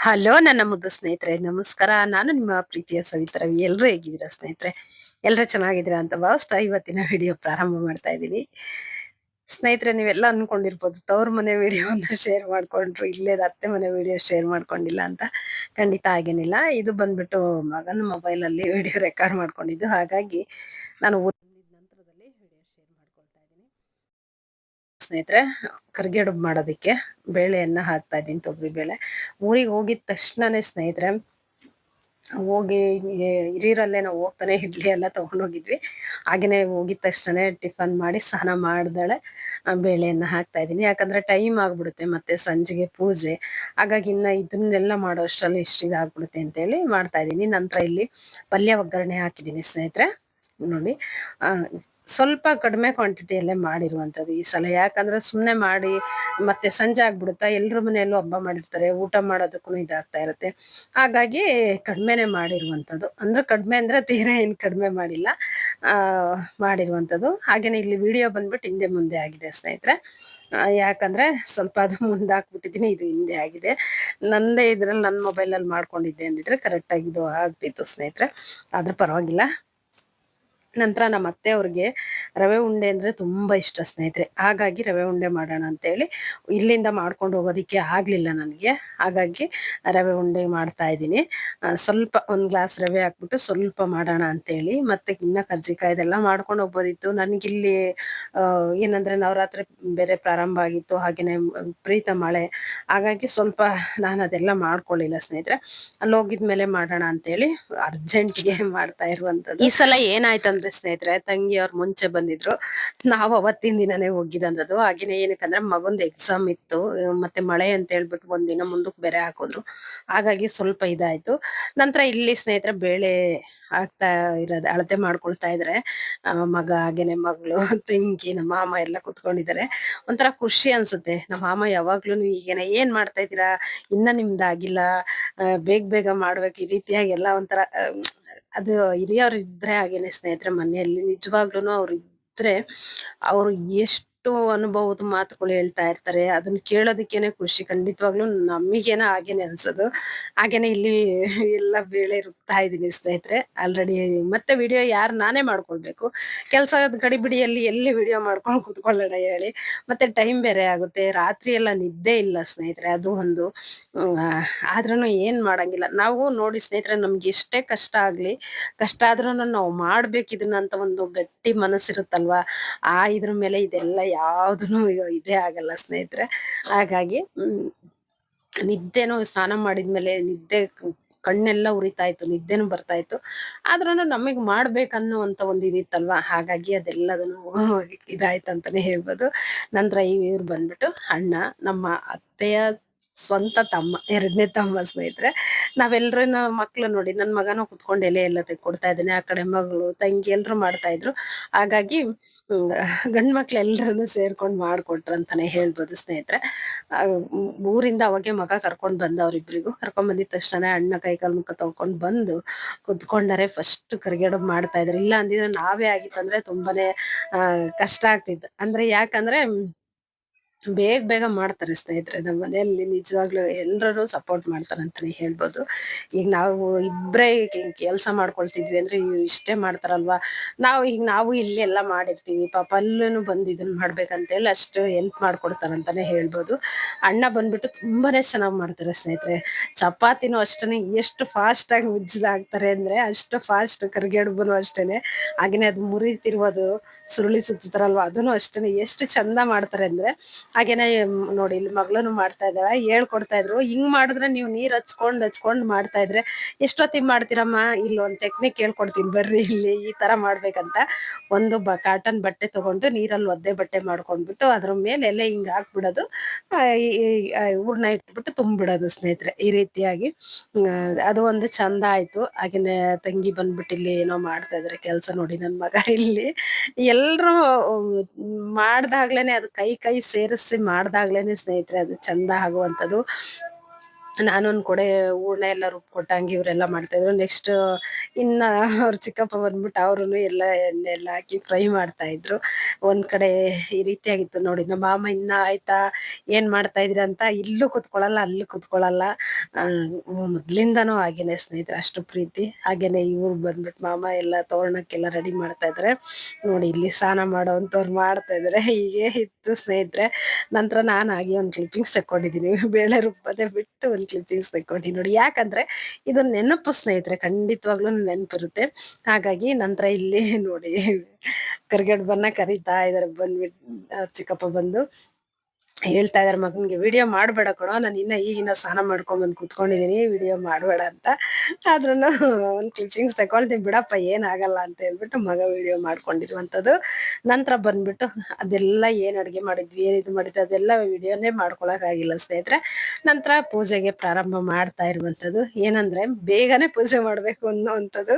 Hello ನನ್ನ ಮುದ್ದು ಸ್ನೇಹಿತರೆ, ನಮಸ್ಕಾರ. ನಾನು ನಿಮ್ಮ ಪ್ರೀತಿಯ ಸವಿತಾ ರವಿ. ಎಲ್ರು ಹೇಗಿದ್ದೀರಾ ಸ್ನೇಹಿತರೆ? ಎಲ್ರು ಚೆನ್ನಾಗಿದ್ದೀರಾ ಅಂತ ಭಾವಿಸ್ತಾ ಇವತ್ತಿನ ವಿಡಿಯೋ ಪ್ರಾರಂಭ ಮಾಡ್ತಾ ಇದ್ದೀನಿ. ಸ್ನೇಹಿತರೆ, ನೀವೆಲ್ಲ ಅನ್ಕೊಂಡಿರ್ಬೋದು ತವ್ರ ಮನೆ ವಿಡಿಯೋನ ಶೇರ್ ಮಾಡ್ಕೊಂಡ್ರು, ಇಲ್ಲೇದ ಅತ್ತೆ ಮನೆ ವಿಡಿಯೋ ಶೇರ್ ಮಾಡ್ಕೊಂಡಿಲ್ಲ ಅಂತ. ಖಂಡಿತ ಹಾಗೇನಿಲ್ಲ. ಇದು ಬಂದ್ಬಿಟ್ಟು ಮಗನ ಮೊಬೈಲ್ ಅಲ್ಲಿ ವಿಡಿಯೋ ರೆಕಾರ್ಡ್ ಮಾಡ್ಕೊಂಡಿದ್ದು. ಹಾಗಾಗಿ ನಾನು ನಂತರದಲ್ಲಿ ವಿಡಿಯೋ ಶೇರ್ ಮಾಡ್ಕೊಳ್ತಾ ಇದ್ದೀನಿ. ಸ್ನೇಹಿತರೆ, ಕರ್ಗೆಡುಬು ಮಾಡೋದಕ್ಕೆ ಬೇಳೆಯನ್ನ ಹಾಕ್ತಾ ಇದ್ದೀನಿ, ತೊಗರಿ ಬೇಳೆ. ಊರಿಗೆ ಹೋಗಿದ ತಕ್ಷಣನೇ ಸ್ನೇಹಿತರೆ, ಹೋಗಿ ಹಿರಿಯರಲ್ಲೇ ನಾವು ಹೋಗ್ತಾನೆ ಇಡ್ಲಿ ಎಲ್ಲ ತಗೊಂಡೋಗಿದ್ವಿ. ಹಾಗೇನೆ ಹೋಗಿದ ತಕ್ಷಣನೇ ಟಿಫನ್ ಮಾಡಿ ಸ್ನಾನ ಮಾಡ್ದಳೆ ಬೇಳೆಯನ್ನ ಹಾಕ್ತಾ ಇದ್ದೀನಿ. ಯಾಕಂದ್ರೆ ಟೈಮ್ ಆಗ್ಬಿಡುತ್ತೆ, ಮತ್ತೆ ಸಂಜೆಗೆ ಪೂಜೆ. ಹಾಗಾಗಿ ಇನ್ನ ಇದನ್ನೆಲ್ಲ ಮಾಡೋ ಅಷ್ಟರಲ್ಲಿ ಇಷ್ಟು ಇದಾಗ್ಬಿಡುತ್ತೆ ಅಂತೇಳಿ ಮಾಡ್ತಾ ಇದ್ದೀನಿ. ನಂತರ ಇಲ್ಲಿ ಪಲ್ಯ ಒಗ್ಗರಣೆ ಹಾಕಿದ್ದೀನಿ ಸ್ನೇಹಿತರೆ. ನೋಡಿ, ಸ್ವಲ್ಪ ಕಡಿಮೆ ಕ್ವಾಂಟಿಟಿಯಲ್ಲೇ ಮಾಡಿರುವಂಥದ್ದು ಈ ಸಲ. ಯಾಕಂದ್ರೆ ಸುಮ್ಮನೆ ಮಾಡಿ ಮತ್ತೆ ಸಂಜೆ ಆಗ್ಬಿಡುತ್ತಾ, ಎಲ್ರ ಮನೆಯಲ್ಲೂ ಹಬ್ಬ ಮಾಡಿರ್ತಾರೆ, ಊಟ ಮಾಡೋದಕ್ಕೂ ಇದಾಗ್ತಾ ಇರುತ್ತೆ. ಹಾಗಾಗಿ ಕಡಿಮೆನೆ ಮಾಡಿರುವಂಥದ್ದು. ಅಂದ್ರೆ ಕಡಿಮೆ ಅಂದ್ರೆ ತೀರಾ ಏನು ಕಡಿಮೆ ಮಾಡಿಲ್ಲ, ಮಾಡಿರುವಂಥದ್ದು. ಹಾಗೇನೆ ಇಲ್ಲಿ ವಿಡಿಯೋ ಬಂದ್ಬಿಟ್ಟು ಹಿಂದೆ ಮುಂದೆ ಆಗಿದೆ ಸ್ನೇಹಿತರೆ. ಯಾಕಂದ್ರೆ ಸ್ವಲ್ಪ ಅದು ಮುಂದೆ ಹಾಕ್ಬಿಟ್ಟಿದ್ದೀನಿ, ಇದು ಹಿಂದೆ ಆಗಿದೆ. ನಂದೇ ಇದ್ರಲ್ಲಿ ನನ್ನ ಮೊಬೈಲಲ್ಲಿ ಮಾಡ್ಕೊಂಡಿದ್ದೆ ಅಂದಿದ್ರೆ ಕರೆಕ್ಟ್ ಆಗಿ ಇದು ಆಗ್ತಿತ್ತು ಸ್ನೇಹಿತರೆ. ಆದ್ರೆ ಪರವಾಗಿಲ್ಲ. ನಂತರ ನಮ್ಮ ಅತ್ತೆ ಅವ್ರಿಗೆ ರವೆ ಉಂಡೆ ಅಂದ್ರೆ ತುಂಬಾ ಇಷ್ಟ ಸ್ನೇಹಿತರೆ. ಹಾಗಾಗಿ ರವೆ ಉಂಡೆ ಮಾಡೋಣ ಅಂತ ಹೇಳಿ ಇಲ್ಲಿಂದ ಮಾಡ್ಕೊಂಡು ಹೋಗೋದಿಕ್ಕೆ ಆಗ್ಲಿಲ್ಲ ನನಗೆ. ಹಾಗಾಗಿ ರವೆ ಉಂಡೆ ಮಾಡ್ತಾ ಇದ್ದೀನಿ. ಸ್ವಲ್ಪ ಒಂದ್ ಗ್ಲಾಸ್ ರವೆ ಹಾಕ್ಬಿಟ್ಟು ಸ್ವಲ್ಪ ಮಾಡೋಣ ಅಂತ ಹೇಳಿ. ಮತ್ತೆ ಇನ್ನ ಕರ್ಜಿಕಾಯಿ ಇದೆಲ್ಲ ಮಾಡ್ಕೊಂಡು ಹೋಗ್ಬೋದಿತ್ತು. ನನ್ಗಿಲ್ಲಿ ಏನಂದ್ರೆ ನವರಾತ್ರಿ ಬೇರೆ ಪ್ರಾರಂಭ ಆಗಿತ್ತು, ಹಾಗೇನೆ ಪ್ರೀತ ಮಳೆ. ಹಾಗಾಗಿ ಸ್ವಲ್ಪ ನಾನು ಅದೆಲ್ಲ ಮಾಡ್ಕೊಳ್ಳಿಲ್ಲ ಸ್ನೇಹಿತರೆ. ಅಲ್ಲಿ ಹೋಗಿದ್ಮೇಲೆ ಮಾಡೋಣ ಅಂತ ಹೇಳಿ ಅರ್ಜೆಂಟ್ಗೆ ಮಾಡ್ತಾ ಇರುವಂತದ್ದು. ಈ ಸಲ ಏನಾಯ್ತಂದ್ರೆ ಸ್ನೇಹಿತರೆ, ತಂಗಿಯವ್ರು ಮುಂಚೆ ಬಂದಿದ್ರು, ನಾವು ಅವತ್ತಿನ ದಿನನೇ ಹೋಗಿದಂಥದ್ದು. ಹಾಗೇನೆ ಏನಕ್ಕಂದ್ರೆ ಮಗೊಂದು ಎಕ್ಸಾಮ್ ಇತ್ತು, ಮತ್ತೆ ಮಳೆ ಅಂತ ಹೇಳ್ಬಿಟ್ಟು ಒಂದಿನ ಮುಂದಕ್ಕೆ ಬೇರೆ ಹಾಕಿದ್ರು. ಹಾಗಾಗಿ ಸ್ವಲ್ಪ ಇದಾಯ್ತು. ನಂತರ ಇಲ್ಲಿ ಸ್ನೇಹಿತರೆ ಬೇಳೆ ಹಾಕ್ತಾ ಇರೋದು, ಅಳತೆ ಮಾಡ್ಕೊಳ್ತಾ ಇದ್ರೆ ಮಗ ಹಾಗೇನೆ ಮಗಳು ತಂಗಿ ನಮ್ಮ ಮಾಮ ಎಲ್ಲ ಕುತ್ಕೊಂಡಿದ್ದಾರೆ. ಒಂಥರ ಖುಷಿ ಅನ್ಸುತ್ತೆ. ನಮ್ಮ ಮಾಮ ಯಾವಾಗ್ಲೂ ಈಗೇನೆ ಏನ್ ಮಾಡ್ತಾ ಇದ್ದೀರಾ, ಇನ್ನ ನಿಮ್ದಾಗಿಲ್ಲ, ಬೇಗ ಬೇಗ ಮಾಡ್ಬೇಕು, ಈ ರೀತಿಯಾಗಿ ಎಲ್ಲ ಒಂಥರ ಅದು ಹಿರಿಯವ್ರು ಇದ್ರೆ ಹಾಗೇನೆ ಸ್ನೇಹಿತರೆ. ಮನೆಯಲ್ಲಿ ನಿಜವಾಗ್ಲೂನು ಅವ್ರು ಇದ್ರೆ ಅವ್ರು ಎಷ್ಟು ಅನುಭವದ ಮಾತುಗಳು ಹೇಳ್ತಾ ಇರ್ತಾರೆ. ಅದನ್ನ ಕೇಳೋದಕ್ಕೇನೆ ಖುಷಿ. ಖಂಡಿತವಾಗ್ಲೂ ನಮಿಗೇನ ಹಾಗೇನೆ ಅನ್ಸೋದು. ಹಾಗೇನೆ ಇಲ್ಲಿ ಎಲ್ಲ ಬೇಳೆ ರುಬ್ತಾ ಇದ್ದೀನಿ ಸ್ನೇಹಿತರೆ. ಆಲ್ರೆಡಿ ಮತ್ತೆ ವಿಡಿಯೋ ನಾನೇ ಮಾಡ್ಕೊಳ್ಬೇಕು. ಕೆಲ್ಸದ ಗಡಿಬಿಡಿಯಲ್ಲಿ ಎಲ್ಲಿ ವಿಡಿಯೋ ಮಾಡ್ಕೊಂಡು ಕುತ್ಕೊಳ್ಳೋಣ ಹೇಳಿ. ಮತ್ತೆ ಟೈಮ್ ಬೇರೆ ಆಗುತ್ತೆ, ರಾತ್ರಿ ಎಲ್ಲ ನಿದ್ದೆ ಇಲ್ಲ ಸ್ನೇಹಿತರೆ, ಅದು ಒಂದು. ಆದ್ರೂನು ಏನ್ ಮಾಡಂಗಿಲ್ಲ. ನಾವು ನೋಡಿ ಸ್ನೇಹಿತರೆ, ನಮ್ಗೆ ಎಷ್ಟೇ ಕಷ್ಟ ಆಗ್ಲಿ, ಕಷ್ಟ ಆದ್ರೂನು ನಾವು ಮಾಡ್ಬೇಕು ಇದನ್ನ ಅಂತ ಒಂದು ಗಟ್ಟಿ ಮನಸ್ಸಿರುತ್ತಲ್ವಾ, ಇದ್ರ ಮೇಲೆ ಇದೆಲ್ಲ ಯಾವ್ದೂನು ಇದೇ ಆಗಲ್ಲ ಸ್ನೇಹಿತರೆ. ಹಾಗಾಗಿ ನಿದ್ದೆನೂ ಸ್ನಾನ ಮಾಡಿದ್ಮೇಲೆ ನಿದ್ದೆ ಕಣ್ಣೆಲ್ಲ ಉರಿತಾ ಇತ್ತು, ನಿದ್ದೆನೂ ಬರ್ತಾ ಇತ್ತು. ಆದ್ರೂನು ನಮಗ್ ಮಾಡ್ಬೇಕನ್ನುವಂತ ಒಂದು ಇದಿತ್ತಲ್ವಾ, ಹಾಗಾಗಿ ಅದೆಲ್ಲದನ್ನು ಇದಾಯ್ತಂತಾನೆ ಹೇಳ್ಬೋದು. ನಂತರ ಇವ್ರು ಬಂದ್ಬಿಟ್ಟು ಅಣ್ಣ, ನಮ್ಮ ಅತ್ತೆಯ ಸ್ವಂತ ತಮ್ಮ, ಎರಡನೇ ತಮ್ಮ ಸ್ನೇಹಿತರೆ. ನಾವೆಲ್ರೂ ಮಕ್ಳು ನೋಡಿ, ನನ್ ಮಗನೂ ಕುತ್ಕೊಂಡು ಎಲೆ ಎಲ್ಲ ತೆಕ್ಕೊಡ್ತಾ ಇದ್ದೇನೆ, ಆ ಕಡೆ ಮಗಳು ತಂಗಿ ಎಲ್ರು ಮಾಡ್ತಾ ಇದ್ರು. ಹಾಗಾಗಿ ಗಂಡ್ ಮಕ್ಳು ಎಲ್ರನ್ನು ಸೇರ್ಕೊಂಡ್ ಮಾಡ್ಕೊಟ್ರಂತಾನೆ ಹೇಳ್ಬೋದು ಸ್ನೇಹಿತರೆ. ಊರಿಂದ ಅವಾಗೆ ಮಗ ಕರ್ಕೊಂಡ್ ಬಂದ, ಅವ್ರಿಬ್ರಿಗೂ ಕರ್ಕೊಂಡ್ ಬಂದಿದ ತಕ್ಷಣ ಅಣ್ಣ ಕೈಕಾಲ್ ಮುಖ ತೊಳ್ಕೊಂಡ್ ಬಂದು ಕುತ್ಕೊಂಡರೆ ಫಸ್ಟ್ ಕರಿಗಡುಬು ಮಾಡ್ತಾ ಇದ್ರು. ಇಲ್ಲ ಅಂದಿದ್ರೆ ನಾವೇ ಆಗಿತ್ತಂದ್ರೆ ತುಂಬಾನೇ ಕಷ್ಟ ಆಗ್ತಿತ್ತು. ಅಂದ್ರೆ ಯಾಕಂದ್ರೆ ಬೇಗ ಬೇಗ ಮಾಡ್ತಾರೆ ಸ್ನೇಹಿತರೆ ನಮ್ಮ ಮನೆಯಲ್ಲಿ. ನಿಜವಾಗ್ಲೂ ಎಲ್ರೂ ಸಪೋರ್ಟ್ ಮಾಡ್ತಾರೆ ಅಂತಾನೆ ಹೇಳ್ಬೋದು. ಈಗ ನಾವು ಇಬ್ರೇ ಕೆಲಸ ಮಾಡ್ಕೊಳ್ತಿದ್ವಿ ಅಂದ್ರೆ ಇಷ್ಟೇ ಮಾಡ್ತಾರಲ್ವಾ. ನಾವು ಇಲ್ಲಿ ಎಲ್ಲ ಮಾಡಿರ್ತೀವಿ, ಪಾಪ ಅಲ್ಲೂ ಬಂದು ಇದನ್ನ ಮಾಡ್ಬೇಕಂತೇಳಿ ಅಷ್ಟು ಹೆಲ್ಪ್ ಮಾಡ್ಕೊಡ್ತಾರಂತಾನೆ ಹೇಳ್ಬೋದು. ಅಣ್ಣ ಬಂದ್ಬಿಟ್ಟು ತುಂಬಾನೇ ಚೆನ್ನಾಗ್ ಮಾಡ್ತಾರೆ ಸ್ನೇಹಿತರೆ. ಚಪಾತಿನೂ ಅಷ್ಟೇನೆ, ಎಷ್ಟು ಫಾಸ್ಟ್ ಆಗಿ ಉಜ್ಜಾಗ್ತಾರೆ ಅಂದ್ರೆ ಅಷ್ಟು ಫಾಸ್ಟ್. ಕರಿಗಡುಬುನು ಅಷ್ಟೇನೆ. ಹಾಗೇನೆ ಅದು ಮುರಿತಿರುವುದು, ಸುರುಳಿ ಸುತ್ತಾರಲ್ವಾ, ಅದನ್ನು ಅಷ್ಟೇನೆ ಎಷ್ಟು ಚಂದ ಮಾಡ್ತಾರೆ ಅಂದ್ರೆ. ಹಾಗೇನೆ ನೋಡಿ, ಇಲ್ಲಿ ಮಗಳನು ಮಾಡ್ತಾ ಇದ್ದಾಳೆ, ಹೇಳ್ಕೊಡ್ತಾ ಇದ್ರು, ಹಿಂಗ್ ಮಾಡಿದ್ರೆ ನೀವು ನೀರ್ ಹಚ್ಕೊಂಡ್ ಮಾಡ್ತಾ ಇದ್ರೆ ಎಷ್ಟೊತ್ತಿಗೆ ಮಾಡ್ತೀರಮ್ಮ, ಇಲ್ಲಿ ಒಂದ್ ಟೆಕ್ನಿಕ್ ಹೇಳ್ಕೊಡ್ತೀನಿ ಬರ್ರಿ, ಇಲ್ಲಿ ಈ ತರ ಮಾಡ್ಬೇಕಂತ. ಒಂದು ಕಾಟನ್ ಬಟ್ಟೆ ತಗೊಂಡು ನೀರಲ್ಲಿ ಒದ್ದೆ ಬಟ್ಟೆ ಮಾಡ್ಕೊಂಡ್ಬಿಟ್ಟು ಅದ್ರ ಮೇಲೆ ಎಲೆ ಹಿಂಗ್ ಹಾಕ್ಬಿಡೋದು, ಹೂರ್ಣ ಇಟ್ಬಿಟ್ಟು ತುಂಬಿಡೋದು ಸ್ನೇಹಿತರೆ. ಈ ರೀತಿಯಾಗಿ ಅದು ಒಂದು ಚಂದ ಆಯ್ತು. ಹಾಗೇನೆ ತಂಗಿ ಬಂದ್ಬಿಟ್ಟು ಇಲ್ಲಿ ಏನೋ ಮಾಡ್ತಾ ಇದಾರೆ ಕೆಲ್ಸ. ನೋಡಿ ನನ್ ಮಗ ಇಲ್ಲಿ ಎಲ್ರು ಮಾಡ್ದಾಗ್ಲೇನೆ, ಅದು ಕೈ ಸೇರಿಸಿ ಮಾಡ್ದಾಗ್ಲೇನೆ ಸ್ನೇಹಿತರೆ ಅದು ಚಂದ ಆಗುವಂಥದ್ದು. ನಾನೊಂದ್ ಕೊಡೆ ಹೂರ್ಣ ಎಲ್ಲ ರುಬ್ಕೊಟ್ಟಂಗೆ ಇವರೆಲ್ಲ ಮಾಡ್ತಾ ಇದ್ರು. ನೆಕ್ಸ್ಟ್ ಇನ್ನ ಅವ್ರ ಚಿಕ್ಕಪ್ಪ ಬಂದ್ಬಿಟ್ಟು ಅವ್ರುನು ಎಲ್ಲ ಎಣ್ಣೆ ಎಲ್ಲ ಹಾಕಿ ಫ್ರೈ ಮಾಡ್ತಾ ಇದ್ರು. ಒಂದ್ ಕಡೆ ಈ ರೀತಿಯಾಗಿತ್ತು ನೋಡಿ. ನಮ್ಮ ಮಾಮ ಇನ್ನ ಆಯ್ತಾ ಏನ್ ಮಾಡ್ತಾ ಇದ್ರಿ ಅಂತ ಇಲ್ಲೂ ಕುತ್ಕೊಳ್ಳಲ್ಲ ಅಲ್ಲೂ ಕುತ್ಕೊಳ್ಳಲ್ಲ. ಮೊದ್ಲಿಂದಾನು ಹಾಗೇನೆ ಸ್ನೇಹಿತರೆ, ಅಷ್ಟು ಪ್ರೀತಿ. ಹಾಗೇನೆ ಇವ್ರು ಬಂದ್ಬಿಟ್ಟು ಮಾಮ ಎಲ್ಲ ತೋರಣಕ್ಕೆಲ್ಲ ರೆಡಿ ಮಾಡ್ತಾ ಇದಾರೆ ನೋಡಿ. ಇಲ್ಲಿ ಸ್ನಾನ ಮಾಡೋವಂಥವ್ರು ಮಾಡ್ತಾ ಇದಾರೆ. ಹೀಗೆ ಇತ್ತು ಸ್ನೇಹಿತರೆ. ನಂತರ ನಾನು ಹಾಗೆ ಒಂದ್ ಕ್ಲಿಪ್ಪಿಂಗ್ಸ್ ತಕೊಂಡಿದೀನಿ. ಬೇಳೆ ರುಬ್ಬದೆ ಬಿಟ್ಟು ಒಂದ್ ಕ್ಲಿಪ್ಪಿಂಗ್ಸ್ ತಕೊಂಡಿ ನೋಡಿ. ಯಾಕಂದ್ರೆ ಇದು ನೆನಪು ಸ್ನೇಹಿತರೆ, ಖಂಡಿತವಾಗ್ಲೂ ನೆನಪಿರುತ್ತೆ. ಹಾಗಾಗಿ ನಂತರ ಇಲ್ಲಿ ನೋಡಿ ಕರಿಗಡ್ಬನ್ನ ಕರೀತಾ ಇದಾರೆ ಬಂದ್ಬಿಟ್ಟು ಚಿಕ್ಕಪ್ಪ ಬಂದು ಹೇಳ್ತಾ ಇದಾರೆ ಮಗನ್ಗೆ, ವಿಡಿಯೋ ಮಾಡ್ಬೇಡ ಕಣೋ, ನಾನು ಈಗಿನ ಸ್ನಾನ ಮಾಡ್ಕೊಂಡ್ ಬಂದು ಕುತ್ಕೊಂಡಿದೀನಿ, ವಿಡಿಯೋ ಮಾಡ್ಬೇಡ ಅಂತ. ಆದ್ರೂನು ಒಂದ್ ಕ್ಲಿಪ್ಪಿಂಗ್ಸ್ ತಕೊಳ್ತೀನಿ ಬಿಡಪ್ಪ, ಏನಾಗಲ್ಲ ಅಂತ ಹೇಳ್ಬಿಟ್ಟು ಮಗ ವಿಡಿಯೋ ಮಾಡ್ಕೊಂಡಿರುವಂತದ್ದು. ನಂತರ ಬಂದ್ಬಿಟ್ಟು ಅದೆಲ್ಲ ಏನ್ ಅಡ್ಗೆ ಮಾಡಿದ್ವಿ, ಏನ್ ಇದು ಮಾಡಿದ್ವಿ ಅದೆಲ್ಲ ವಿಡಿಯೋನೇ ಮಾಡ್ಕೊಳಕ್ ಆಗಿಲ್ಲ ಸ್ನೇಹಿತರೆ. ನಂತರ ಪೂಜೆಗೆ ಪ್ರಾರಂಭ ಮಾಡ್ತಾ ಇರುವಂತದ್ದು. ಏನಂದ್ರೆ ಬೇಗನೆ ಪೂಜೆ ಮಾಡ್ಬೇಕು ಅನ್ನೋವಂಥದ್ದು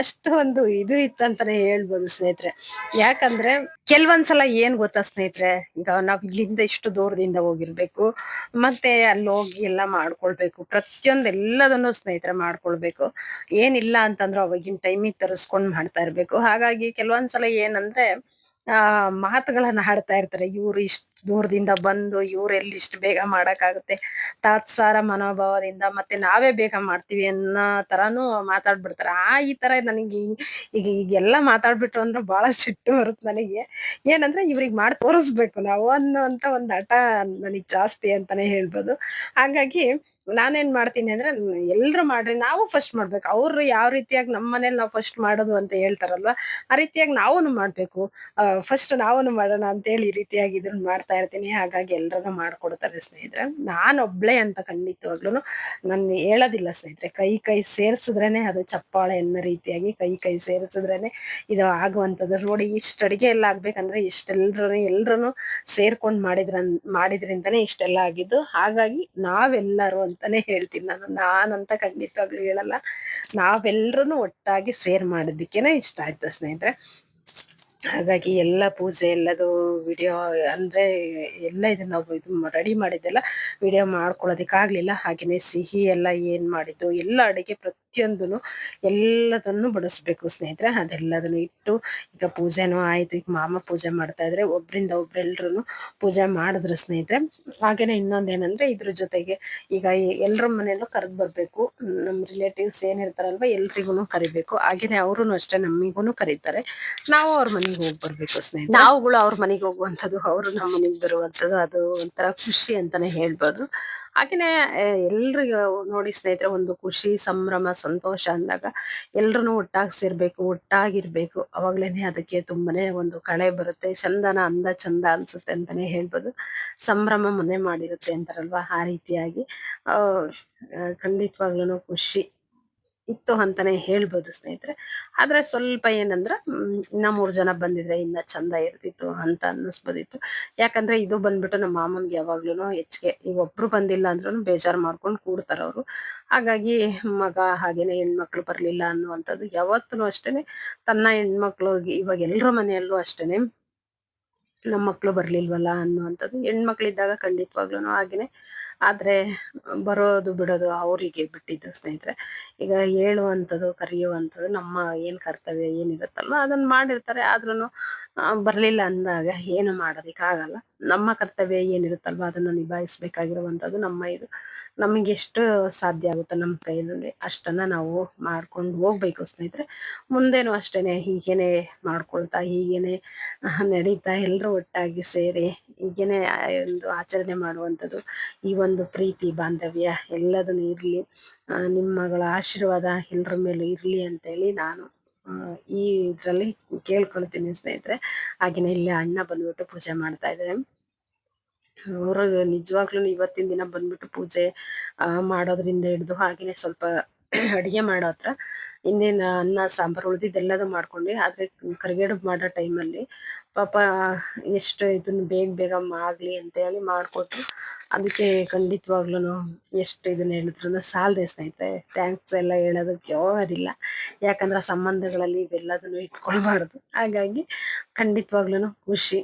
ಅಷ್ಟು ಒಂದು ಇದು ಇತ್ತಂತಾನೆ ಹೇಳ್ಬೋದು ಸ್ನೇಹಿತರೆ. ಯಾಕಂದ್ರೆ ಕೆಲವೊಂದ್ಸಲ ಏನ್ ಗೊತ್ತಾ ಸ್ನೇಹಿತರೆ, ಈಗ ನಾವ್ ಇಲ್ಲಿಂದ ಇಷ್ಟು ದೂರದಿಂದ ಹೋಗಿರ್ಬೇಕು, ಮತ್ತೆ ಅಲ್ಲಿ ಹೋಗಿ ಎಲ್ಲ ಮಾಡ್ಕೊಳ್ಬೇಕು, ಪ್ರತಿಯೊಂದ್ ಎಲ್ಲದನ್ನು ಸ್ನೇಹಿತರೆ ಮಾಡ್ಕೊಳ್ಬೇಕು. ಏನಿಲ್ಲ ಅಂತಂದ್ರೆ ಅವಾಗಿನ ಟೈಮಿಗೆ ತರಿಸ್ಕೊಂಡ್ ಮಾಡ್ತಾ ಇರ್ಬೇಕು. ಹಾಗಾಗಿ ಕೆಲವೊಂದ್ಸಲ ಏನಂದ್ರೆ ಮಾತುಗಳನ್ನ ಆಡ್ತಾ ಇರ್ತಾರೆ. ಇವ್ರು ಇಷ್ಟ್ ದೂರದಿಂದ ಬಂದು ಇವ್ರೆಲ್ಲಿ ಇಷ್ಟು ಬೇಗ ಮಾಡಕ್ಕಾಗುತ್ತೆ, ತಾತ್ಸಾರ ಮನೋಭಾವದಿಂದ ಮತ್ತೆ ನಾವೇ ಬೇಗ ಮಾಡ್ತೀವಿ ಅನ್ನೋ ತರಾನು ಮಾತಾಡ್ಬಿಡ್ತಾರೆ. ಈ ತರ ನನಗೆ ಈಗೆಲ್ಲ ಮಾತಾಡ್ಬಿಟ್ಟು ಅಂದ್ರೆ ಬಹಳ ಸಿಟ್ಟು ಬರುತ್ತೆ ನನಗೆ. ಏನಂದ್ರೆ ಇವ್ರಿಗೆ ಮಾಡಿ ತೋರಿಸ್ಬೇಕು ನಾವು ಅನ್ನೋಂತ ಒಂದ್ ಹಠ ನನಗ್ ಜಾಸ್ತಿ ಅಂತಾನೆ ಹೇಳ್ಬೋದು. ಹಾಗಾಗಿ ನಾನೇನ್ ಮಾಡ್ತೀನಿ ಅಂದ್ರೆ, ಎಲ್ರು ಮಾಡ್ರಿ ನಾವು ಫಸ್ಟ್ ಮಾಡ್ಬೇಕು. ಅವ್ರು ಯಾವ ರೀತಿಯಾಗಿ ನಮ್ಮ ಮನೇಲಿ ನಾವು ಫಸ್ಟ್ ಮಾಡೋದು ಅಂತ ಹೇಳ್ತಾರಲ್ವಾ, ಆ ರೀತಿಯಾಗಿ ನಾವೂನು ಮಾಡ್ಬೇಕು. ಫಸ್ಟ್ ನಾವೂನು ಮಾಡೋಣ ಅಂತ ಹೇಳಿ ಈ ರೀತಿಯಾಗಿ ಇದನ್ನ ಮಾಡ್ತಾ ಇರ್ತೀನಿ. ಹಾಗಾಗಿ ಎಲ್ರನ್ನೂ ಮಾಡ್ಕೊಡ್ತಾರೆ ಸ್ನೇಹಿತರೆ. ನಾನೊಬ್ಳೆ ಅಂತ ಖಂಡಿತವಾಗ್ಲೂನು ನಾನು ಹೇಳೋದಿಲ್ಲ ಸ್ನೇಹಿತರೆ. ಕೈ ಸೇರ್ಸಿದ್ರೇನೆ ಅದು ಚಪ್ಪಾಳೆ ಅನ್ನೋ ರೀತಿಯಾಗಿ ಕೈ ಸೇರ್ಸಿದ್ರೇನೆ ಇದು ಆಗುವಂಥದ್ದು. ನೋಡಿ, ಇಷ್ಟ ಅಡಿಗೆ ಎಲ್ಲ ಆಗ್ಬೇಕಂದ್ರೆ ಎಲ್ರು ಸೇರ್ಕೊಂಡ್ ಮಾಡಿದ್ರಿಂದಾನೇ ಇಷ್ಟೆಲ್ಲ ಆಗಿದ್ದು. ಹಾಗಾಗಿ ನಾವೆಲ್ಲರೂ ಅಂತಾನೆ ಹೇಳ್ತೀನಿ ನಾನು, ನಾನಂತ ಖಂಡಿತವಾಗ್ಲೂ ಹೇಳಲ್ಲ. ನಾವೆಲ್ರೂ ಒಟ್ಟಾಗಿ ಸೇರ್ ಮಾಡಿದ್ದಕ್ಕೇನೆ ಇಷ್ಟ ಆಯ್ತು ಸ್ನೇಹಿತರೆ. ಹಾಗಾಗಿ ಎಲ್ಲ ಪೂಜೆ ಎಲ್ಲದು ವಿಡಿಯೋ ಅಂದ್ರೆ ಎಲ್ಲ ಇದನ್ನ ನಾವು ಇದು ರೆಡಿ ಮಾಡಿದ್ದೆಲ್ಲ ವಿಡಿಯೋ ಮಾಡ್ಕೊಳ್ಳೋದಿಕ್ಕಾಗ್ಲಿಲ್ಲ. ಹಾಗೇನೆ ಸಿಹಿ ಎಲ್ಲ ಏನ್ ಮಾಡಿದ್ದು ಎಲ್ಲ ಅಡಿಗೆ ಪ್ರತಿಯೊಂದನು ಎಲ್ಲದನ್ನು ಬಡಿಸ್ಬೇಕು ಸ್ನೇಹಿತರೆ. ಅದೆಲ್ಲದನ್ನು ಇಟ್ಟು ಈಗ ಪೂಜೆನೂ ಆಯ್ತು. ಈಗ ಮಾಮ ಪೂಜೆ ಮಾಡ್ತಾ ಇದ್ರೆ ಒಬ್ರಿಂದ ಒಬ್ರೆಲ್ರು ಪೂಜೆ ಮಾಡಿದ್ರು ಸ್ನೇಹಿತರೆ. ಹಾಗೇನೆ ಇನ್ನೊಂದೇನಂದ್ರೆ ಇದ್ರ ಜೊತೆಗೆ ಈಗ ಎಲ್ರ ಮನೆಯಲ್ಲೂ ಕರೆದ್ ಬರ್ಬೇಕು. ನಮ್ ರಿಲೇಟಿವ್ಸ್ ಏನಿರ್ತಾರಲ್ವಾ ಎಲ್ರಿಗೂ ಕರಿಬೇಕು. ಹಾಗೇನೆ ಅವ್ರು ಅಷ್ಟೇ ನಮಿಗೂನು ಕರೀತಾರೆ. ನಾವು ಅವ್ರ ಮನೆಗೆ ಹೋಗಿ ಬರ್ಬೇಕು ಸ್ನೇಹಿತರೆ. ನಾವುಗಳು ಅವ್ರ ಮನೆಗೆ ಹೋಗುವಂಥದ್ದು, ಅವರು ನಮ್ಮ ಮನೆಗೆ ಬರುವಂಥದ್ದು, ಅದು ಒಂಥರ ಖುಷಿ ಅಂತಾನೆ ಹೇಳ್ಬೋದು. ಹಾಗೇನೆ ಎಲ್ರಿಗೂ ನೋಡಿ ಸ್ನೇಹಿತರೆ, ಒಂದು ಖುಷಿ ಸಂಭ್ರಮ ಸಂತೋಷ ಅಂದಾಗ ಎಲ್ರು ಒಟ್ಟಾಗಿ ಸೇರ್ಬೇಕು, ಒಟ್ಟಾಗಿರ್ಬೇಕು. ಅವಾಗ್ಲೇನೆ ಅದಕ್ಕೆ ತುಂಬಾನೇ ಒಂದು ಕಳೆ ಬರುತ್ತೆ, ಚಂದನ ಅಂದ ಚಂದ ಅನ್ಸುತ್ತೆ ಅಂತಾನೆ ಹೇಳ್ಬೋದು. ಸಂಭ್ರಮ ಮನೆ ಮಾಡಿರುತ್ತೆ ಅಂತಾರಲ್ವಾ, ಆ ರೀತಿಯಾಗಿ ಖಂಡಿತವಾಗ್ಲೂ ಖುಷಿ ಇತ್ತು ಅಂತಾನೆ ಹೇಳ್ಬೋದು ಸ್ನೇಹಿತರೆ. ಆದ್ರೆ ಸ್ವಲ್ಪ ಏನಂದ್ರ ಇನ್ನ 3 ಜನ ಬಂದಿದ್ರೆ ಇನ್ನ ಚಂದ ಇರ್ತಿತ್ತು ಅಂತ ಅನ್ನಿಸ್ಬೋದಿತ್ತು. ಯಾಕಂದ್ರೆ ಇದು ಬಂದ್ಬಿಟ್ಟು ನಮ್ಮ ಮಾಮನ್ಗೆ ಯಾವಾಗ್ಲೂನು ಹೆಚ್ಚಿಗೆ, ಈಗ ಒಬ್ರು ಬಂದಿಲ್ಲ ಅಂದ್ರೂ ಬೇಜಾರ್ ಮಾಡ್ಕೊಂಡು ಕೂಡ್ತಾರ ಅವ್ರು. ಹಾಗಾಗಿ ಮಗ ಹಾಗೇನೆ ಹೆಣ್ಮಕ್ಳು ಬರ್ಲಿಲ್ಲ ಅನ್ನುವಂಥದ್ದು ಯಾವತ್ತೂ ಅಷ್ಟೇನೆ. ತನ್ನ ಹೆಣ್ಮಕ್ಳು ಇವಾಗ ಎಲ್ರ ಮನೆಯಲ್ಲೂ ಅಷ್ಟೇನೆ, ನಮ್ಮ ಮಕ್ಳು ಬರ್ಲಿಲ್ವಲ್ಲ ಅನ್ನುವಂಥದ್ದು. ಹೆಣ್ಮಕ್ಳಿದ್ದಾಗ ಖಂಡಿತವಾಗ್ಲೂ ಹಾಗೇನೆ. ಆದ್ರೆ ಬರೋದು ಬಿಡೋದು ಅವರಿಗೆ ಬಿಟ್ಟಿದ್ದು ಸ್ನೇಹಿತರೆ. ಈಗ ಹೇಳುವಂಥದ್ದು ಕರೆಯುವಂಥದ್ದು ನಮ್ಮ ಏನ್ ಕರ್ತವ್ಯ ಏನಿರುತ್ತಲ್ವ ಅದನ್ನ ಮಾಡಿರ್ತಾರೆ. ಆದ್ರೂನು ಬರ್ಲಿಲ್ಲ ಅಂದಾಗ ಏನು ಮಾಡೋದಿಕ್ಕಾಗಲ್ಲ. ನಮ್ಮ ಕರ್ತವ್ಯ ಏನಿರುತ್ತಲ್ವ ಅದನ್ನ ನಿಭಾಯಿಸ್ಬೇಕಾಗಿರುವಂಥದ್ದು ನಮ್ಮ ಇದು. ನಮಗೆ ಎಷ್ಟು ಸಾಧ್ಯ ಆಗುತ್ತೋ ನಮ್ಮ ಕೈಯಲ್ಲಿ ಅಷ್ಟನ್ನ ನಾವು ಮಾಡ್ಕೊಂಡು ಹೋಗ್ಬೇಕು ಸ್ನೇಹಿತರೆ. ಮುಂದೇನು ಅಷ್ಟೇನೆ ಹೀಗೇನೆ ಮಾಡ್ಕೊಳ್ತಾ ಹೀಗೇನೆ ನಡೀತಾ ಎಲ್ರೂ ಒಟ್ಟಾಗಿ ಸೇರಿ ಹೀಗೇನೆ ಒಂದು ಆಚರಣೆ ಮಾಡುವಂಥದ್ದು. ಈ ಒಂದು ಪ್ರೀತಿ ಬಾಂಧವ್ಯ ಎಲ್ಲದನ್ನು ಇರ್ಲಿ, ನಿಮ್ಮ ಮಗಳ ಆಶೀರ್ವಾದ ಎಲ್ರ ಮೇಲೂ ಇರ್ಲಿ ಅಂತೇಳಿ ನಾನು ಈ ಇದ್ರಲ್ಲಿ ಕೇಳ್ಕೊಳ್ತೀನಿ ಸ್ನೇಹಿತರೆ. ಹಾಗೇನೆ ಇಲ್ಲಿ ಅಣ್ಣ ಬಂದ್ಬಿಟ್ಟು ಪೂಜೆ ಮಾಡ್ತಾ ಇದ್ದಾರೆ. ಅವರು ನಿಜವಾಗ್ಲೂ ಇವತ್ತಿನ ದಿನ ಬಂದ್ಬಿಟ್ಟು ಪೂಜೆ ಮಾಡೋದ್ರಿಂದ ಹಿಡಿದು ಹಾಗೇನೆ ಸ್ವಲ್ಪ ಅಡಿಗೆ ಮಾಡೋ ಹತ್ರ ಇನ್ನೇನು ಅನ್ನ ಸಾಂಬಾರು ಉಳ್ದಿದ್ದೆಲ್ಲದು ಮಾಡ್ಕೊಂಡ್ವಿ. ಆದ್ರೆ ಕರಿಗಡುಬು ಮಾಡೋ ಟೈಮಲ್ಲಿ ಪಾಪ ಎಷ್ಟು ಇದನ್ನ ಬೇಗ ಆಗ್ಲಿ ಅಂತ ಹೇಳಿ ಮಾಡ್ಕೊಟ್ರು. ಅದಕ್ಕೆ ಖಂಡಿತವಾಗ್ಲೂ ಎಷ್ಟು ಇದನ್ನ ಹೇಳಿದ್ರು ಸಾಲದೆ ಸ್ನೇಹಿತರೆ. ಥ್ಯಾಂಕ್ಸ್ ಎಲ್ಲ ಹೇಳೋದಕ್ಕೆ ಹೋಗೋದಿಲ್ಲ. ಯಾಕಂದ್ರೆ ಸಂಬಂಧಗಳಲ್ಲಿ ಇವೆಲ್ಲದನ್ನು ಇಟ್ಕೊಳ್ಬಾರ್ದು. ಹಾಗಾಗಿ ಖಂಡಿತವಾಗ್ಲೂ ಖುಷಿ.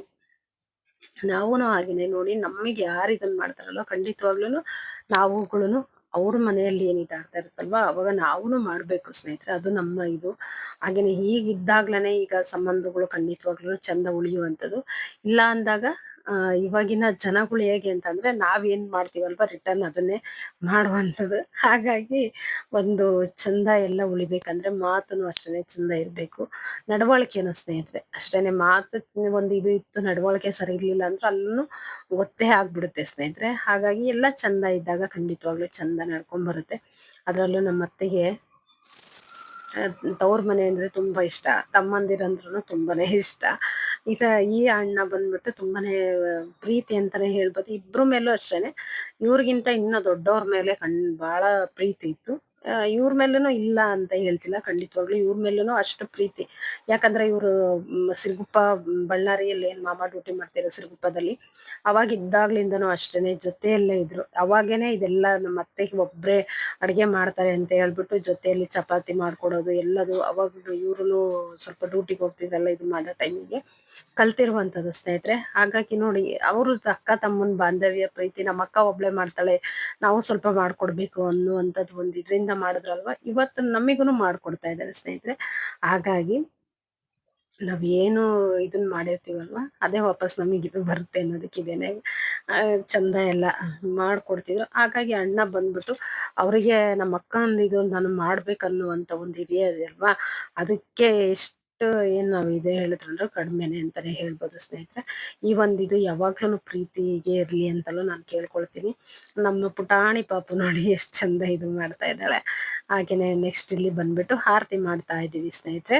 ನಾವೂನು ಹಾಗೇನೆ ನೋಡಿ, ನಮಗೆ ಯಾರು ಇದನ್ನ ಮಾಡ್ತಾರಲ್ಲ ಖಂಡಿತವಾಗ್ಲೂ ನಾವುಗಳು ಅವ್ರ ಮನೆಯಲ್ಲಿ ಏನ್ ಇದಾಗ್ತಾ ಇರುತ್ತಲ್ವಾ ಅವಾಗ ನಾವುನು ಮಾಡ್ಬೇಕು ಸ್ನೇಹಿತರೆ, ಅದು ನಮ್ಮ ಇದು. ಹಾಗೇನೆ ಹೀಗಿದ್ದಾಗ್ಲೇನೆ ಈಗ ಸಂಬಂಧಗಳು ಖಂಡಿತವಾಗ್ಲೂ ಚಂದ ಉಳಿಯುವಂಥದ್ದು. ಇಲ್ಲ ಅಂದಾಗ ಇವಾಗಿನ ಜನಗಳು ಹೇಗೆ ಅಂತಂದ್ರೆ ನಾವೇನ್ ಮಾಡ್ತೀವಲ್ವಾ ರಿಟರ್ನ್ ಅದನ್ನೇ ಮಾಡುವಂಥದ್ದು. ಹಾಗಾಗಿ ಒಂದು ಚಂದ ಎಲ್ಲ ಉಳಿಬೇಕಂದ್ರೆ ಮಾತುನು ಅಷ್ಟೇನೆ ಚಂದ ಇರ್ಬೇಕು, ನಡವಳಿಕೆನು ಸ್ನೇಹಿತರೆ ಅಷ್ಟೇನೆ. ಮಾತು ಒಂದು ಇದು ಇತ್ತು, ನಡವಳಿಕೆ ಸರಿ ಇರ್ಲಿಲ್ಲ ಅಂದ್ರೆ ಅಲ್ಲೂ ಒತ್ತೇ ಆಗ್ಬಿಡುತ್ತೆ ಸ್ನೇಹಿತರೆ. ಹಾಗಾಗಿ ಎಲ್ಲ ಚಂದ ಇದ್ದಾಗ ಖಂಡಿತವಾಗ್ಲೂ ಚಂದ ನಡ್ಕೊಂಡ್ ಬರುತ್ತೆ. ಅದ್ರಲ್ಲೂ ನಮ್ಮ ಅತ್ತೆಗೆ ತವ್ರ ಮನೆ ಅಂದ್ರೆ ತುಂಬಾ ಇಷ್ಟ, ತಮ್ಮಂದಿರಂದ್ರೂ ತುಂಬಾನೇ ಇಷ್ಟ. ಈಗ ಈ ಅಣ್ಣ ಬಂದ್ಬಿಟ್ಟು ತುಂಬಾನೇ ಪ್ರೀತಿ ಅಂತಾನೆ ಹೇಳ್ಬೋದು. ಇಬ್ರು ಮೇಲೂ ಅಷ್ಟೇನೆ, ಇವ್ರಿಗಿಂತ ಇನ್ನ ದೊಡ್ಡವ್ರ ಮೇಲೆ ಬಹಳ ಪ್ರೀತಿ ಇತ್ತು. ಇವ್ರ ಮೇಲೂನು ಇಲ್ಲ ಅಂತ ಹೇಳ್ತಿಲ್ಲ, ಖಂಡಿತವಾಗ್ಲು ಇವ್ರ ಮೇಲೂನು ಅಷ್ಟು ಪ್ರೀತಿ. ಯಾಕಂದ್ರೆ ಇವ್ರು ಸಿರುಗುಪ್ಪ ಬಳ್ಳಾರಿಯಲ್ಲಿ ಏನ್ ಮಾಮ ಡ್ಯೂಟಿ ಮಾಡ್ತಿರೋ ಸಿರುಗುಪ್ಪದಲ್ಲಿ, ಅವಾಗ ಇದ್ದಾಗ್ಲಿಂದನೂ ಅಷ್ಟೇನೆ ಜೊತೆಯಲ್ಲೇ ಇದ್ರು. ಅವಾಗೇನೆ ಇದೆಲ್ಲ ನಮ್ಮ ಅತ್ತೆಗೆ ಒಬ್ರೇ ಅಡ್ಗೆ ಮಾಡ್ತಾರೆ ಅಂತ ಹೇಳ್ಬಿಟ್ಟು ಜೊತೆಯಲ್ಲಿ ಚಪಾತಿ ಮಾಡ್ಕೊಡೋದು ಎಲ್ಲದು. ಅವಾಗ ಇವ್ರು ಸ್ವಲ್ಪ ಡ್ಯೂಟಿಗೆ ಹೋಗ್ತಿದ್ರಲ್ಲ, ಇದು ಮಾಡೋ ಟೈಮಿಗೆ ಕಲ್ತಿರುವಂತದ್ದು ಸ್ನೇಹಿತರೆ. ಹಾಗಾಗಿ ನೋಡಿ ಅವರು ಅಕ್ಕ ತಮ್ಮನ್ ಬಾಂಧವ್ಯ ಪ್ರೀತಿ, ನಮ್ಮ ಅಕ್ಕ ಒಬ್ಳೆ ಮಾಡ್ತಾಳೆ ನಾವು ಸ್ವಲ್ಪ ಮಾಡ್ಕೊಡ್ಬೇಕು ಅನ್ನುವಂಥದ್ದು ಒಂದ್ ಇದ್ರಿಂದ ಮಾಡಿದ್ರಲ್ವಾ, ಇವತ್ತು ನಮಿಗೂ ಮಾಡ್ಕೊಡ್ತಾ ಇದ್ದಾರೆ ಸ್ನೇಹಿತರೆ. ಹಾಗಾಗಿ ನಾವ್ ಏನು ಇದನ್ ಮಾಡಿರ್ತೀವಲ್ವಾ ಅದೇ ವಾಪಸ್ ನಮಗ್ ಇದು ಬರುತ್ತೆ ಅನ್ನೋದಕ್ಕೆ ಇದೇನೆ ಚಂದ ಎಲ್ಲ ಮಾಡ್ಕೊಡ್ತಿದ್ರು. ಹಾಗಾಗಿ ಅಣ್ಣ ಬಂದ್ಬಿಟ್ಟು ಅವ್ರಿಗೆ ನಮ್ಮ ಅಕ್ಕ ಇದು ನಾನು ಮಾಡ್ಬೇಕನ್ನುವಂತ ಒಂದು ಇದೆ ಅಲ್ವಾ, ಅದಕ್ಕೆ ಎಷ್ಟು ಏನ್ ನಾವ್ ಇದೆ ಹೇಳಿದ್ರಂದ್ರೆ ಕಡಿಮೆನೆ ಅಂತಾನೆ ಹೇಳ್ಬೋದು ಸ್ನೇಹಿತರೆ. ಈ ಇದು ಯಾವಾಗ್ಲೂ ಪ್ರೀತಿಗೆ ಇರ್ಲಿ ಅಂತಲೂ ನಾನು ಕೇಳ್ಕೊಳ್ತೀನಿ. ನಮ್ಮ ಪುಟಾಣಿ ಪಾಪು ನೋಡಿ ಎಷ್ಟ್ ಚಂದ ಇದು ಮಾಡ್ತಾ ಇದ್ದಾಳೆ. ಹಾಗೇನೆ ನೆಕ್ಸ್ಟ್ ಇಲ್ಲಿ ಬಂದ್ಬಿಟ್ಟು ಆರತಿ ಮಾಡ್ತಾ ಇದೀವಿ ಸ್ನೇಹಿತರೆ.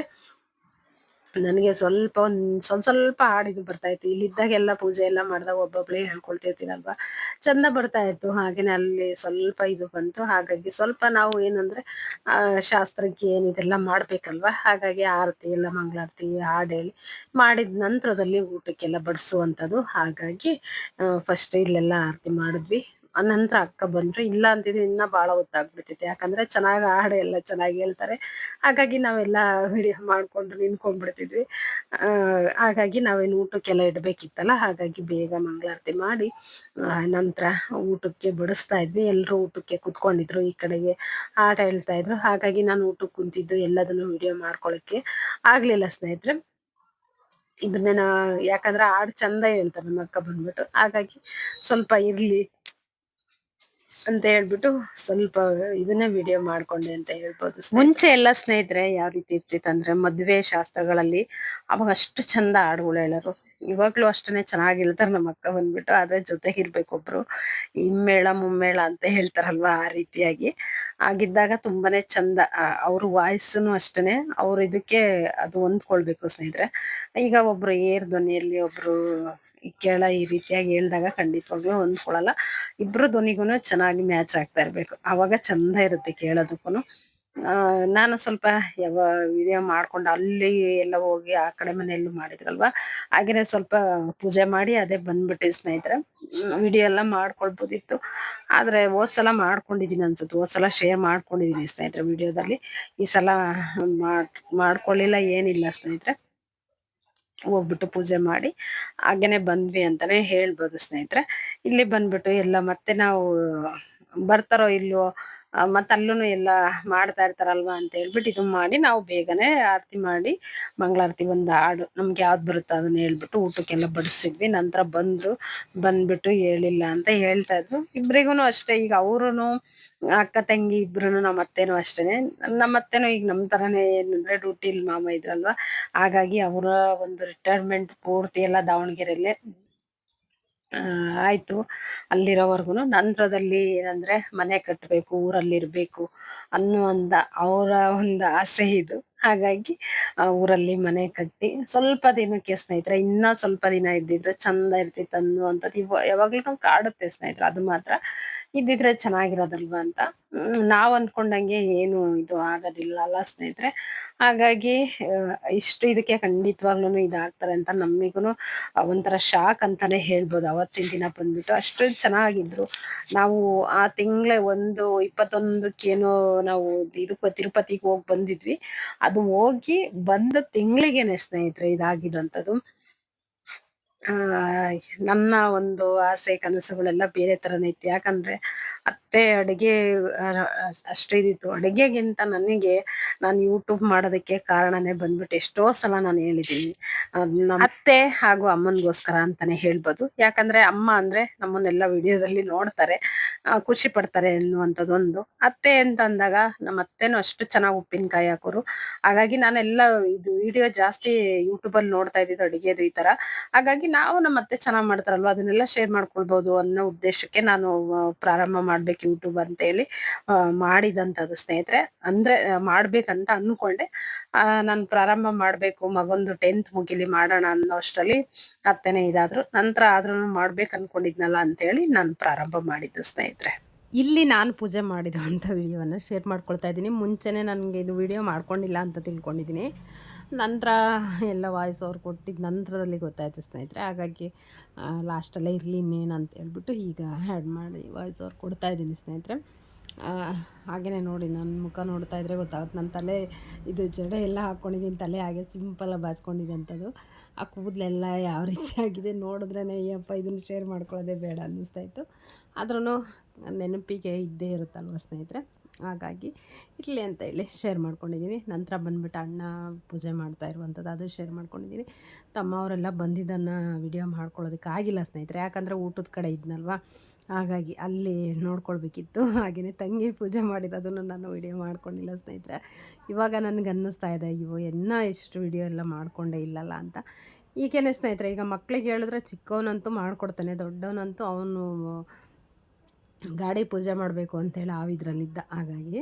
ನನಗೆ ಸ್ವಲ್ಪ ಹಾಡಿದು ಬರ್ತಾ ಇತ್ತು. ಇಲ್ಲಿದ್ದಾಗೆಲ್ಲ ಪೂಜೆ ಎಲ್ಲ ಮಾಡಿದಾಗ ಒಬ್ಬೊಬ್ಳೆ ಹೇಳ್ಕೊಳ್ತಿರ್ತೀನಲ್ವಾ, ಚಂದ ಬರ್ತಾ ಇತ್ತು. ಹಾಗೇನೆ ಅಲ್ಲಿ ಸ್ವಲ್ಪ ಇದು ಬಂತು. ಹಾಗಾಗಿ ಸ್ವಲ್ಪ ನಾವು ಏನಂದ್ರೆ ಶಾಸ್ತ್ರಕ್ಕೆ ಏನಿದೆಲ್ಲ ಮಾಡ್ಬೇಕಲ್ವಾ, ಹಾಗಾಗಿ ಆರತಿ ಎಲ್ಲ ಮಂಗಳಾರತಿ ಹಾಡು ಹೇಳಿ ಮಾಡಿದ ನಂತರದಲ್ಲಿ ಊಟಕ್ಕೆಲ್ಲ ಬಡಿಸುವಂಥದ್ದು. ಹಾಗಾಗಿ ಫಸ್ಟ್ ಇಲ್ಲೆಲ್ಲ ಆರತಿ ಮಾಡಿದ್ವಿ. ನಂತರ ಅಕ್ಕ ಬಂದ್ರು. ಇಲ್ಲ ಅಂತಿದ್ರೆ ಇನ್ನ ಬಹಳ ಹೊತ್ತಾಗ್ಬಿಡ್ತೈತೆ, ಯಾಕಂದ್ರೆ ಚೆನ್ನಾಗಿ ಹಾಡು ಎಲ್ಲ ಚೆನ್ನಾಗಿ ಹೇಳ್ತಾರೆ. ಹಾಗಾಗಿ ನಾವೆಲ್ಲ ವಿಡಿಯೋ ಮಾಡ್ಕೊಂಡು ನಿಂತ್ಕೊಂಡ್ಬಿಡ್ತಿದ್ವಿ. ಹಾಗಾಗಿ ನಾವೇನು ಊಟಕ್ಕೆಲ್ಲ ಇಡ್ಬೇಕಿತ್ತಲ್ಲ, ಹಾಗಾಗಿ ಬೇಗ ಮಂಗಳಾರತಿ ಮಾಡಿ ನಂತರ ಊಟಕ್ಕೆ ಬಡಿಸ್ತಾ ಇದ್ವಿ. ಎಲ್ರು ಊಟಕ್ಕೆ ಕುತ್ಕೊಂಡಿದ್ರು, ಈ ಕಡೆಗೆ ಆಟ ಹೇಳ್ತಾ ಇದ್ರು. ಹಾಗಾಗಿ ನಾನು ಊಟಕ್ಕೆ ಕುಂತಿದ್ದು ಎಲ್ಲದನ್ನು ವಿಡಿಯೋ ಮಾಡ್ಕೊಳಕ್ಕೆ ಆಗ್ಲಿಲ್ಲ ಸ್ನೇಹಿತರೆ. ಇದನ್ನೇನ ಯಾಕಂದ್ರೆ ಹಾಡು ಚಂದ ಹೇಳ್ತಾರೆ ನಮ್ಮ ಅಕ್ಕ ಬಂದ್ಬಿಟ್ಟು, ಹಾಗಾಗಿ ಸ್ವಲ್ಪ ಇರ್ಲಿ ಅಂತ ಹೇಳ್ಬಿಟ್ಟು ಸ್ವಲ್ಪ ಇದನ್ನೇ ವಿಡಿಯೋ ಮಾಡ್ಕೊಂಡೆ ಅಂತ ಹೇಳ್ಬೋದು. ಮುಂಚೆ ಎಲ್ಲ ಸ್ನೇಹಿತರೆ ಯಾವ ರೀತಿ ಇರ್ತಿತ್ತು ಅಂದ್ರೆ ಮದ್ವೆ ಶಾಸ್ತ್ರಗಳಲ್ಲಿ ಅವಾಗ ಅಷ್ಟು ಚಂದ ಹಾಡುಗಳು ಹೇಳೋರು. ಇವಾಗ್ಲೂ ಅಷ್ಟೇನೆ ಚೆನ್ನಾಗಿ ಹೇಳ್ತಾರೆ ನಮ್ಮ ಅಕ್ಕ ಬಂದ್ಬಿಟ್ಟು, ಆದ್ರೆ ಜೊತೆಗೆ ಇರ್ಬೇಕು ಒಬ್ರು, ಇಮ್ಮೇಳ ಮುಮ್ಮೇಳ ಅಂತ ಹೇಳ್ತಾರಲ್ವಾ, ಆ ರೀತಿಯಾಗಿ ಆಗಿದ್ದಾಗ ತುಂಬಾನೇ ಚಂದ. ಅವ್ರ ವಾಯ್ಸ್ನು ಅಷ್ಟೇನೆ, ಅವ್ರ ಇದಕ್ಕೆ ಅದು ಹೊಂದ್ಕೊಳ್ಬೇಕು ಸ್ನೇಹಿತರೆ. ಈಗ ಒಬ್ರು ಏರ್ ಧ್ವನಿಯಲ್ಲಿ ಒಬ್ರು ಕೇಳ ಈ ರೀತಿಯಾಗಿ ಹೇಳ್ದಾಗ ಖಂಡಿತವಾಗ್ಲೂ ಹೊಂದ್ಕೊಳಲ್ಲ. ಇಬ್ರು ಧ್ವನಿಗೂನು ಚೆನ್ನಾಗಿ ಮ್ಯಾಚ್ ಆಗ್ತಾ ಇರ್ಬೇಕು, ಅವಾಗ ಚಂದ ಇರುತ್ತೆ ಕೇಳೋದಕ್ಕೂನು. ನಾನು ಸ್ವಲ್ಪ ಯಾವ ವಿಡಿಯೋ ಮಾಡ್ಕೊಂಡು ಅಲ್ಲಿ ಎಲ್ಲ ಹೋಗಿ ಆ ಕಡೆ ಮನೆಯಲ್ಲೂ ಮಾಡಿದ್ರಲ್ವಾ, ಹಾಗೇನೆ ಸ್ವಲ್ಪ ಪೂಜೆ ಮಾಡಿ ಅದೇ ಬಂದ್ಬಿಟ್ಟೆ ಸ್ನೇಹಿತರೆ. ವಿಡಿಯೋ ಎಲ್ಲ ಮಾಡ್ಕೊಳ್ಬೋದಿತ್ತು, ಆದ್ರೆ ಹೋದ್ಸಲ ಮಾಡ್ಕೊಂಡಿದೀನಿ ಅನ್ಸುತ್ತೆ, ಹೋದ್ಸಲ ಶೇರ್ ಮಾಡ್ಕೊಂಡಿದೀನಿ ಸ್ನೇಹಿತರೆ ವಿಡಿಯೋದಲ್ಲಿ. ಈ ಸಲ ಮಾಡ್ಕೊಳ್ಳಿಲ್ಲ, ಏನಿಲ್ಲ ಸ್ನೇಹಿತರೆ. ಹೋಗ್ಬಿಟ್ಟು ಪೂಜೆ ಮಾಡಿ ಹಾಗೇನೆ ಬಂದ್ವಿ ಅಂತಾನೆ ಹೇಳ್ಬೋದು ಸ್ನೇಹಿತರೆ. ಇಲ್ಲಿ ಬಂದ್ಬಿಟ್ಟು ಎಲ್ಲ ಮತ್ತೆ ನಾವು ಬರ್ತಾರೋ ಇಲ್ವೋ, ಮತ್ತ ಅಲ್ಲೂ ಎಲ್ಲ ಮಾಡ್ತಾ ಇರ್ತಾರಲ್ವಾ ಅಂತ ಹೇಳ್ಬಿಟ್ಟು ಇದು ಮಾಡಿ ನಾವು ಬೇಗನೆ ಆರತಿ ಮಾಡಿ ಮಂಗಳಾರತಿ ಒಂದು ಹಾಡು ನಮ್ಗೆ ಯಾವ್ದು ಬರುತ್ತೋ ಅದನ್ನ ಹೇಳ್ಬಿಟ್ಟು ಊಟಕ್ಕೆಲ್ಲ ಬಡಿಸಿದ್ವಿ. ನಂತರ ಬಂದ್ಬಿಟ್ಟು ಹೇಳಿಲ್ಲ ಅಂತ ಹೇಳ್ತಾ ಇದ್ರು. ಇಬ್ರಿಗೂ ಅಷ್ಟೇ, ಈಗ ಅವ್ರುನು ಅಕ್ಕ ತಂಗಿ ಇಬ್ರುನು, ನಮ್ಮ ಅತ್ತೆನೂ ಅಷ್ಟೇನೆ. ನಮ್ಮ ಅತ್ತೆನೂ ಈಗ ನಮ್ ತರಾನೇ ಏನಂದ್ರೆ ಡ್ಯೂಟಿಲಿ ಮಾಮ ಇದ್ರಲ್ವಾ, ಹಾಗಾಗಿ ಅವರ ಒಂದು ರಿಟೈರ್ಮೆಂಟ್ ಪೂರ್ತಿ ಎಲ್ಲ ದಾವಣಗೆರೆಯಲ್ಲೇ ಆಯ್ತು ಅಲ್ಲಿರೋವರ್ಗುನು. ನಂತರದಲ್ಲಿ ಏನಂದ್ರೆ ಮನೆ ಕಟ್ಟಬೇಕು, ಊರಲ್ಲಿ ಇರ್ಬೇಕು ಅನ್ನುವಂತ ಅವರ ಒಂದು ಆಸೆ ಇದು. ಹಾಗಾಗಿ ಊರಲ್ಲಿ ಮನೆ ಕಟ್ಟಿ ಸ್ವಲ್ಪ ದಿನಕ್ಕೆ ಸ್ನೇಹಿತರೆ, ಇನ್ನ ಸ್ವಲ್ಪ ದಿನ ಇದ್ದಿದ್ರೆ ಚಂದ ಇರ್ತಿತ್ತು ಅನ್ನುವಂಥದ್ದು ಯಾವಾಗ್ಲೂ ಕಾಡುತ್ತೆ ಸ್ನೇಹಿತರೆ. ಅದು ಮಾತ್ರ ಇದ್ದಿದ್ರೆ ಚೆನ್ನಾಗಿರೋದಲ್ವಾ ಅಂತ ನಾವ್ ಅನ್ಕೊಂಡಂಗೆ ಏನು ಇದು ಆಗೋದಿಲ್ಲ ಅಲ್ಲ ಸ್ನೇಹಿತರೆ. ಹಾಗಾಗಿ ಇಷ್ಟು ಇದಕ್ಕೆ ಖಂಡಿತವಾಗ್ಲೂ ಇದಾಗ್ತಾರೆ ಅಂತ ನಮಿಗೂನು ಒಂಥರ ಶಾಕ್ ಅಂತಾನೆ ಹೇಳ್ಬೋದು. ಅವತ್ತಿನ ದಿನ ಬಂದ್ಬಿಟ್ಟು ಅಷ್ಟು ಚೆನ್ನಾಗಿದ್ರು. ನಾವು ಆ ತಿಂಗ್ಳೇ 21 ನಾವು ಇದಕ್ಕೆ ತಿರುಪತಿಗೆ ಹೋಗಿ ಬಂದಿದ್ವಿ. ಅದು ಹೋಗಿ ಬಂದ ತಿಂಗಳಿಗೆನೆ ಸ್ನೇಹಿತರೆ ಇದಾಗಿದಂಥದ್ದು. ಆ, ನನ್ನ ಒಂದು ಆಸೆ ಕನಸುಗಳೆಲ್ಲ ಬೇರೆ ಥರನೇ ಇತ್ತು. ಯಾಕಂದ್ರೆ ಅತ್ತೆ ಅಡುಗೆ ಅಷ್ಟು ಇದಿತ್ತು. ಅಡುಗೆಗಿಂತ ನನಗೆ ನಾನು ಯೂಟ್ಯೂಬ್ ಮಾಡೋದಕ್ಕೆ ಕಾರಣನೇ ಬಂದ್ಬಿಟ್ಟು ಎಷ್ಟೋ ಸಲ ನಾನು ಹೇಳಿದ್ದೀನಿ. ನಮ್ಮ ಅತ್ತೆ ಹಾಗೂ ಅಮ್ಮನಿಗೋಸ್ಕರ ಅಂತಾನೆ ಹೇಳ್ಬೋದು. ಯಾಕಂದ್ರೆ ಅಮ್ಮ ಅಂದ್ರೆ ನಮ್ಮನ್ನೆಲ್ಲ ವಿಡಿಯೋದಲ್ಲಿ ನೋಡ್ತಾರೆ, ಖುಷಿ ಪಡ್ತಾರೆ ಎನ್ನುವಂಥದ್ದೊಂದು. ಅತ್ತೆ ಅಂತ ಅಂದಾಗ ನಮ್ಮ ಅತ್ತೆನೂ ಅಷ್ಟು ಚೆನ್ನಾಗಿ ಉಪ್ಪಿನಕಾಯಿ ಹಾಕೋರು. ಹಾಗಾಗಿ ನಾನೆಲ್ಲ ಇದು ವಿಡಿಯೋ ಜಾಸ್ತಿ ಯೂಟ್ಯೂಬಲ್ಲಿ ನೋಡ್ತಾ ಇದ್ದಿದ್ದು ಅಡುಗೆದು ಈ ತರ. ಹಾಗಾಗಿ ನಾವು ನಮ್ಮ ಅತ್ತೆ ಚೆನ್ನಾಗ್ ಮಾಡ್ತಾರಲ್ವಾ ಅದನ್ನೆಲ್ಲ ಶೇರ್ ಮಾಡ್ಕೊಳ್ಬಹುದು ಅನ್ನೋ ಉದ್ದೇಶಕ್ಕೆ ನಾನು ಪ್ರಾರಂಭ ಮಾಡ್ಬೇಕು ಯೂಟ್ಯೂಬ್ ಅಂತ ಹೇಳಿ ಮಾಡಿದಂಥದ್ದು ಸ್ನೇಹಿತರೆ. ಅಂದ್ರೆ ಮಾಡ್ಬೇಕಂತ ಅನ್ಕೊಂಡೆ. ನಾನು ಪ್ರಾರಂಭ ಮಾಡ್ಬೇಕು, ಮಗೊಂದು 10th ಮುಗಿಲಿ ಮಾಡೋಣ ಅನ್ನೋ ಅಷ್ಟರಲ್ಲಿ ಅತ್ತೆನೇ ಇದಾದ್ರು. ನಂತರ ಆದ್ರೂ ಮಾಡ್ಬೇಕು ಅನ್ಕೊಂಡಿದ್ನಲ್ಲ ಅಂತ ಹೇಳಿ ನಾನು ಪ್ರಾರಂಭ ಮಾಡಿದ್ದು ಸ್ನೇಹಿತರೆ. ಇಲ್ಲಿ ನಾನು ಪೂಜೆ ಮಾಡಿರೋವಂಥ ವಿಡಿಯೋವನ್ನು ಶೇರ್ ಮಾಡ್ಕೊಳ್ತಾ ಇದ್ದೀನಿ. ಮುಂಚೆನೇ ನನಗೆ ಇದು ವಿಡಿಯೋ ಮಾಡ್ಕೊಂಡಿಲ್ಲ ಅಂತ ತಿಳ್ಕೊಂಡಿದ್ದೀನಿ. ನಂತರ ಎಲ್ಲ ವಾಯ್ಸ್ ಓವರ್ ಕೊಟ್ಟಿದ್ದ ನಂತರದಲ್ಲಿ ಗೊತ್ತಾಯಿತು ಸ್ನೇಹಿತರೆ. ಹಾಗಾಗಿ ಲಾಸ್ಟಲ್ಲೇ ಇರಲಿ ಇನ್ನೇನು ಅಂತ ಹೇಳ್ಬಿಟ್ಟು ಈಗ ಆ್ಯಡ್ ಮಾಡಿ ವಾಯ್ಸ್ ಓವರ್ ಕೊಡ್ತಾ ಇದ್ದೀನಿ ಸ್ನೇಹಿತರೆ. ಹಾಗೆಯೇ ನೋಡಿ ನನ್ನ ಮುಖ ನೋಡ್ತಾ ಇದ್ದರೆ ಗೊತ್ತಾಗುತ್ತೆ. ನನ್ನ ತಲೆ ಇದು ಜಡೆ ಎಲ್ಲ ಹಾಕ್ಕೊಂಡಿದ್ದೀನಿ, ತಲೆ ಹಾಗೆ ಸಿಂಪಲಾಗಿ ಬಾಚ್ಕೊಂಡಿದ್ದಂಥದ್ದು. ಆ ಕೂದಲೆಲ್ಲ ಯಾವ ರೀತಿ ಆಗಿದೆ ನೋಡಿದ್ರೇ ಅಯ್ಯಪ್ಪ ಇದನ್ನು ಶೇರ್ ಮಾಡ್ಕೊಳ್ಳೋದೇ ಬೇಡ ಅನ್ನಿಸ್ತಾಯಿತ್ತು. ಆದ್ರೂ ನೆನಪಿಗೆ ಇದ್ದೇ ಇರುತ್ತಲ್ವ ಸ್ನೇಹಿತರೆ. ಹಾಗಾಗಿ ಇರಲಿ ಅಂತ ಹೇಳಿ ಶೇರ್ ಮಾಡ್ಕೊಂಡಿದ್ದೀನಿ. ನಂತರ ಬಂದುಬಿಟ್ಟು ಅಣ್ಣ ಪೂಜೆ ಮಾಡ್ತಾ ಇರುವಂಥದ್ದು ಅದು ಶೇರ್ ಮಾಡ್ಕೊಂಡಿದ್ದೀನಿ. ತಮ್ಮ ಅವರೆಲ್ಲ ಬಂದಿದ್ದನ್ನು ವಿಡಿಯೋ ಮಾಡ್ಕೊಳ್ಳೋದಕ್ಕಾಗಿಲ್ಲ ಸ್ನೇಹಿತರೆ. ಯಾಕಂದರೆ ಊಟದ ಕಡೆ ಇದ್ನಲ್ವ, ಹಾಗಾಗಿ ಅಲ್ಲಿ ನೋಡ್ಕೊಳ್ಬೇಕಿತ್ತು. ಹಾಗೆಯೇ ತಂಗಿ ಪೂಜೆ ಮಾಡಿರೋದನ್ನು ನಾನು ವಿಡಿಯೋ ಮಾಡ್ಕೊಂಡಿಲ್ಲ ಸ್ನೇಹಿತರೆ. ಇವಾಗ ನನಗೆ ಅನ್ನಿಸ್ತಾ ಇದೆ ಅಯ್ಯೋ ಇನ್ನೂ ಎಷ್ಟು ವಿಡಿಯೋ ಎಲ್ಲ ಮಾಡಿಕೊಂಡೇ ಇಲ್ಲಲ್ಲ ಅಂತ. ಈಗೇನೆ ಸ್ನೇಹಿತರೆ, ಈಗ ಮಕ್ಕಳಿಗೆ ಹೇಳಿದ್ರೆ ಚಿಕ್ಕವನಂತೂ ಮಾಡಿಕೊಡ್ತಾನೆ, ದೊಡ್ಡವನಂತೂ ಅವನು ಗಾಡಿ ಪೂಜೆ ಮಾಡಬೇಕು ಅಂತೇಳಿ ಆ ಇದರಲ್ಲಿದ್ದ. ಹಾಗಾಗಿ